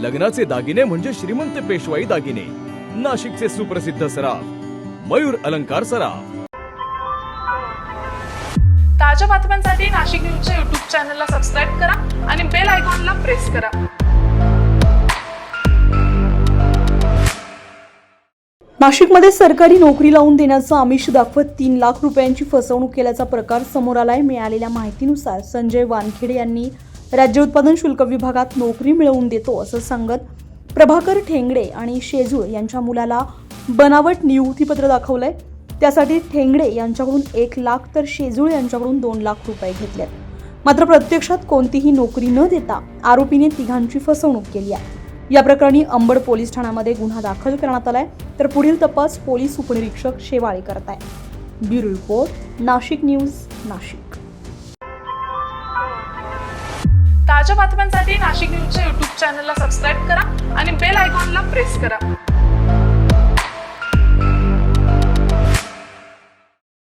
लग्नाचे दागिने म्हणजे श्रीमंत पेशवाई दागिने, नाशिकचे सुप्रसिद्ध सराफ मयूर अलंकार सराफ। ताज्या बातम्यांसाठी नाशिक न्यूजच्या YouTube चॅनलला सबस्क्राईब करा आणि बेल आयकॉनला प्रेस करा। नाशिकमध्ये सरकारी नोकरी लावून देण्याचं आमिष दाखवत 3 लाख रुपयांची फसवणूक केल्याचा प्रकार समोर आलाय। मिळालेल्या माहितीनुसार संजय वानखेडे यांनी राज्य उत्पादन शुल्क विभागात नोकरी मिळवून देतो असं सांगत प्रभाकर ठेंगडे आणि शेजूळ यांच्या मुलाला बनावट नियुक्तीपत्र दाखवलंय। त्यासाठी ठेंगडे यांच्याकडून 1 लाख तर शेजूळ यांच्याकडून 2 लाख रुपये घेतलेत। मात्र प्रत्यक्षात कोणतीही नोकरी न देता आरोपीने तिघांची फसवणूक केली आहे। या प्रकरणी अंबड पोलीस ठाण्यामध्ये गुन्हा दाखल करण्यात आलाय, तर पुढील तपास पोलीस उपनिरीक्षक शेवाळे करत आहेत। Bureau report, Nashik news, Nashik. ताज्या बातम्यांसाठी नाशिक न्यूजच्या YouTube चॅनलला सबस्क्राईब करा आणि बेल आयकॉनला प्रेस करा।